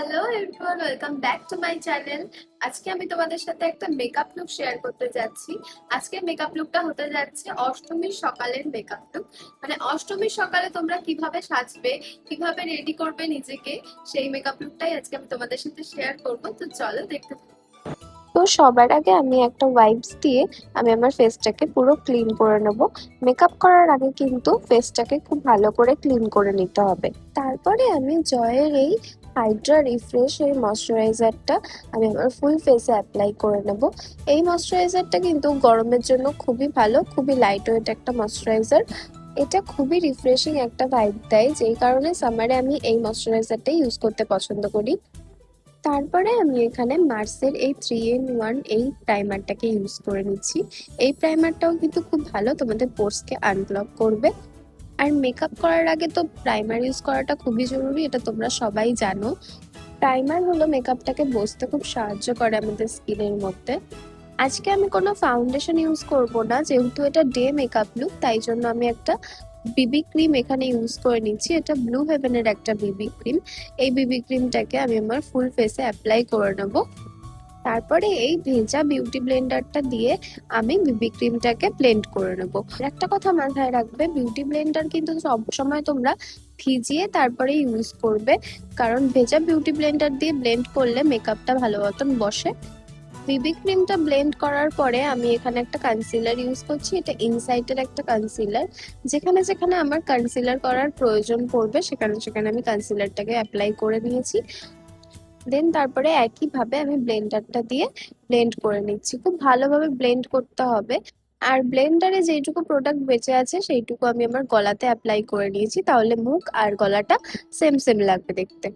Hello everyone, welcome back to my channel. আজকে আমি তোমাদের সাথে একটা মেকআপ লুক শেয়ার করতে যাচ্ছি। আজকে মেকআপ লুকটা হতে যাচ্ছে অষ্টমীর সকালের মেকআপ লুক। মানে অষ্টমীর সকালে তোমরা কিভাবে সাজবে, কিভাবে রেডি করবে নিজেকে, সেই মেকআপ লুকটাই আজকে আমি তোমাদের সাথে শেয়ার করবো। তো চলো দেখতে থাকো। তো সবার আগে আমি একটা ওয়াইপস দিয়ে আমি আমার ফেসটাকে পুরো ক্লিন করে নেব। মেকআপ করার আগে কিন্তু ফেসটাকে খুব ভালো করে ক্লিন করে নিতে হবে। তারপরে আমি জয়ের এই হাইড্রা রিফ্রেশ এই ময়শ্চারাইজারটা আমি আমার ফুল ফেসে অ্যাপ্লাই করে নেব। এই ময়শ্চারাইজারটা কিন্তু গরমের জন্য খুবই ভালো, খুবই লাইট ওয়েট একটা ময়শ্চারাইজার। এটা খুবই রিফ্রেশিং একটা ভাইব দেয়, যেই কারণে সামারে আমি এই ময়শ্চারাইজারটাই ইউজ করতে পছন্দ করি। তারপরে আমি এখানে মার্সের এই 3 in 1 এই প্রাইমারটাকে ইউজ করে নিচ্ছি। এই প্রাইমারটাও কিন্তু খুব ভালো, তোমাদের পোর্সকে আনব্লক করবে। আর মেকআপ করার আগে তো প্রাইমার ইউজ করাটা খুবই জরুরি, এটা তোমরা সবাই জানো। প্রাইমার হলো মেকআপটাকে বসতে খুব সাহায্য করে আমাদের স্কিনের মধ্যে। আজকে আমি কোনো ফাউন্ডেশন ইউজ করব না, যেহেতু এটা ডে মেকআপ লুক, তাই জন্য আমি একটা বিবি ক্রিম এখানে ইউজ করে নিচ্ছি। এটা ব্লু হেভেনের একটা বিবি ক্রিম। এই বিবি ক্রিমটাকে আমি আমার ফুল ফেসে অ্যাপ্লাই করে নেব। তারপরে এই ভেজা বিউটি ব্লেন্ডারটা দিয়ে আমি বিবি ক্রিমটাকে ব্লেন্ড করে নেব। একটা কথা মাথায় রাখবে, বিউটি ব্লেন্ডার কিন্তু সব সময় তোমরা ভিজিয়ে তারপরে ইউজ করবে, কারণ ভেজা বিউটি ব্লেন্ডার দিয়ে ব্লেন্ড করলে মেকআপটা ভালো মতন বসে। বিবি ক্রিমটা ব্লেন্ড করার পরে আমি এখানে একটা কনসিলার ইউজ করছি। এটা ইনসাইটের একটা কনসিলার। যেখানে যেখানে আমার কনসিলার করার প্রয়োজন পড়বে সেখানে সেখানে আমি কনসিলারটাকে অ্যাপ্লাই করে নিয়েছি। দেন তারপরে একইভাবে আমি ব্লেন্ডারটা দিয়ে ব্লেন্ড করে নিচ্ছি। খুব ভালোভাবে ব্লেন্ড করতে হবে। আর ব্লেন্ডারে যেইটুকু প্রোডাক্ট বেঁচে আছে সেইটুকু আমি আমার গলাতে অ্যাপ্লাই করে নিয়েছি, তাহলে মুখ আর গলাটা সেম সেম লাগবে দেখতে।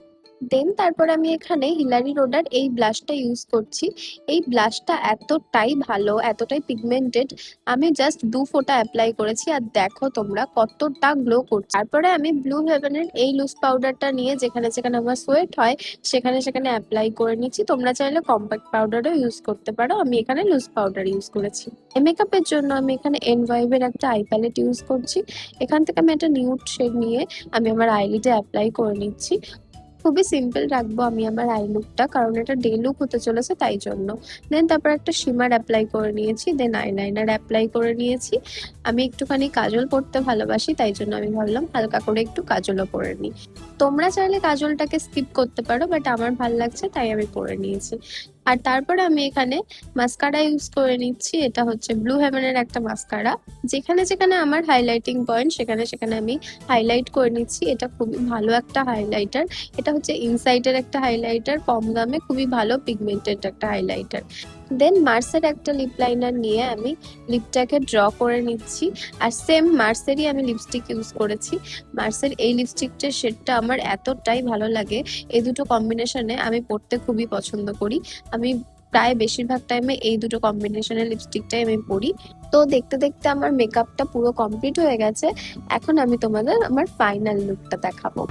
দেন তারপরে আমি এখানে হিলারি রোডার এই ব্লাশটা ইউজ করছি। এই ব্লাশটা এতটাই ভালো, এতটাই পিগমেন্টেড। আমি জাস্ট 2 ফোঁটা অ্যাপ্লাই করেছি আর দেখো তোমরা কতটা গ্লো করছে। তারপরে আমি ব্লু হেভেনের এই লুজ পাউডারটা নিয়ে যেখানে যেখানে আমার সোয়েট হয় সেখানে সেখানে অ্যাপ্লাই করে নিচ্ছি। তোমরা চাইলে কম্প্যাক্ট পাউডারও ইউজ করতে পারো, আমি এখানে লুজ পাউডার ইউজ করেছি। এই মেকআপের জন্য আমি এখানে এনভাইভের একটা আই প্যালেট ইউজ করছি। এখান থেকে আমি একটা নিউড শেড নিয়ে আমি আমার আইলিডে অ্যাপ্লাই করে নিচ্ছি। খুবই সিম্পল রাখবো আমি আমার আই লুকটা, কারণ এটা ডে লুক হতে চলেছে তাই জন্য। দেন তারপর একটা শিমার অ্যাপ্লাই করে নিয়েছি, দেন আইলাইনার অ্যাপ্লাই করে নিয়েছি। আমি একটুখানি কাজল পরতে ভালোবাসি, তাই জন্য আমি ভাবলাম হালকা করে একটু কাজলও পরে নিই। তোমরা চাইলে কাজলটাকে স্কিপ করতে পারো, বাট আমার ভালো লাগছে তাই আমি পরে নিয়েছি। আর তারপরে আমি এখানে মাস্কারা ইউজ করে নিচ্ছি। এটা হচ্ছে ব্লু হেভেনের একটা মাস্কারা। যেখানে যেখানে আমার হাইলাইটিং পয়েন্ট সেখানে সেখানে আমি হাইলাইট করে নিচ্ছি। এটা খুবই ভালো একটা হাইলাইটার। এটা হচ্ছে ইনসাইটের একটা হাইলাইটার, কম দামে খুবই ভালো পিগমেন্টেড একটা হাইলাইটার। দেন মার্সের একটা লিপ লাইনার নিয়ে আমি লিপটাকে ড্র করে নিচ্ছি। আর সেম মার্সেরই আমি লিপস্টিক ইউজ করেছি। মার্সের এই লিপস্টিকটার শেডটা আমার এতটাই ভালো লাগে, এই দুটো কম্বিনেশনে আমি পরতে খুবই পছন্দ করি। আমি প্রায় বেশিরভাগ টাইমে এই দুটো কম্বিনেশনের লিপস্টিকটাই আমি পরি। তো দেখতে দেখতে আমার মেকআপটা পুরো কমপ্লিট হয়ে গেছে। এখন আমি তোমাদের আমার ফাইনাল লুকটা দেখাবো।